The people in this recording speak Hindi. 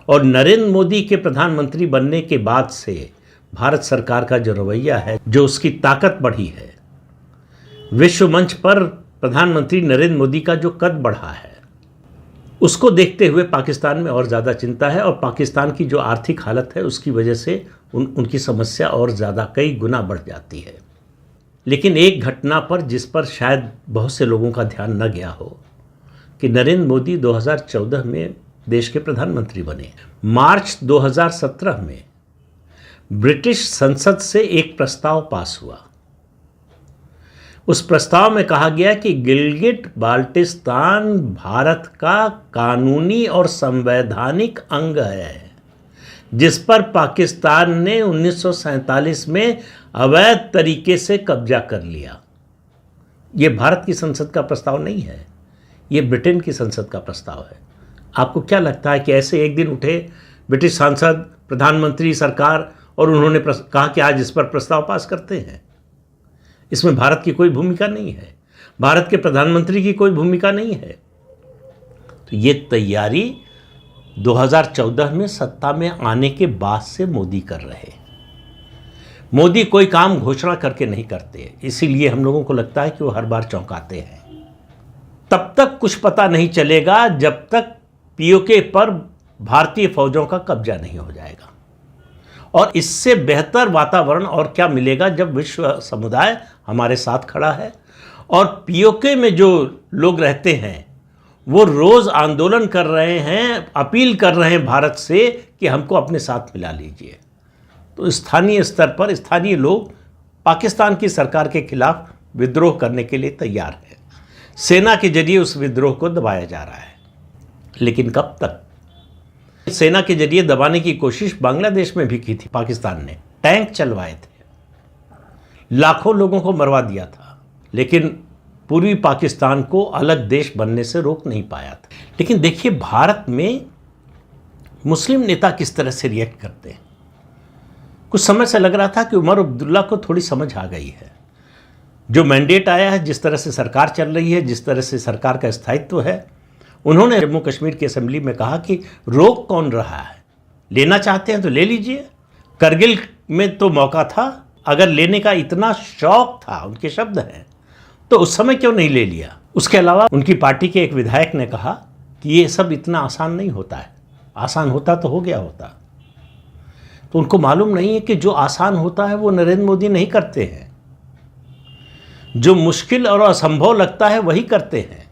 और नरेंद्र मोदी के प्रधानमंत्री बनने के बाद से भारत सरकार का जो रवैया है, जो उसकी ताकत बढ़ी है, विश्व मंच पर प्रधानमंत्री नरेंद्र मोदी का जो कद बढ़ा है, उसको देखते हुए पाकिस्तान में और ज़्यादा चिंता है। और पाकिस्तान की जो आर्थिक हालत है उसकी वजह से उनकी समस्या और ज़्यादा कई गुना बढ़ जाती है। लेकिन एक घटना पर जिस पर शायद बहुत से लोगों का ध्यान न गया हो कि नरेंद्र मोदी 2014 में देश के प्रधानमंत्री बने। मार्च 2017 में ब्रिटिश संसद से एक प्रस्ताव पास हुआ। उस प्रस्ताव में कहा गया कि गिलगिट बाल्टिस्तान भारत का कानूनी और संवैधानिक अंग है, जिस पर पाकिस्तान ने 1947 में अवैध तरीके से कब्जा कर लिया। यह भारत की संसद का प्रस्ताव नहीं है, यह ब्रिटेन की संसद का प्रस्ताव है। आपको क्या लगता है कि ऐसे एक दिन उठे ब्रिटिश सांसद, प्रधानमंत्री, सरकार और उन्होंने कहा कि आज इस पर प्रस्ताव पास करते हैं? इसमें भारत की कोई भूमिका नहीं है, भारत के प्रधानमंत्री की कोई भूमिका नहीं है। तो ये तैयारी 2014 में सत्ता में आने के बाद से मोदी कर रहे हैं। मोदी कोई काम घोषणा करके नहीं करते, इसीलिए हम लोगों को लगता है कि वो हर बार चौंकाते हैं। तब तक कुछ पता नहीं चलेगा जब तक पीओके पर भारतीय फौजों का कब्जा नहीं हो जाएगा। और इससे बेहतर वातावरण और क्या मिलेगा जब विश्व समुदाय हमारे साथ खड़ा है और पीओके में जो लोग रहते हैं वो रोज़ आंदोलन कर रहे हैं, अपील कर रहे हैं भारत से कि हमको अपने साथ मिला लीजिए। तो स्थानीय स्तर पर स्थानीय लोग पाकिस्तान की सरकार के खिलाफ विद्रोह करने के लिए तैयार हैं। सेना के जरिए उस विद्रोह को दबाया जा रहा है। लेकिन कब तक? सेना के जरिए दबाने की कोशिश बांग्लादेश में भी की थी पाकिस्तान ने, टैंक चलवाए थे, लाखों लोगों को मरवा दिया था, लेकिन पूर्वी पाकिस्तान को अलग देश बनने से रोक नहीं पाया था। लेकिन देखिए भारत में मुस्लिम नेता किस तरह से रिएक्ट करते हैं। कुछ समय से लग रहा था कि उमर अब्दुल्ला को थोड़ी समझ आ गई है। जो मैंडेट आया है, जिस तरह से सरकार चल रही है, जिस तरह से सरकार का स्थायित्व है, उन्होंने जम्मू कश्मीर की असेंबली में कहा कि रोक कौन रहा है, लेना चाहते हैं तो ले लीजिए। करगिल में तो मौका था, अगर लेने का इतना शौक था, उनके शब्द हैं, तो उस समय क्यों नहीं ले लिया। उसके अलावा उनकी पार्टी के एक विधायक ने कहा कि ये सब इतना आसान नहीं होता है, आसान होता तो हो गया होता। तो उनको मालूम नहीं है कि जो आसान होता है वो नरेंद्र मोदी नहीं करते हैं, जो मुश्किल और असंभव लगता है वही करते हैं।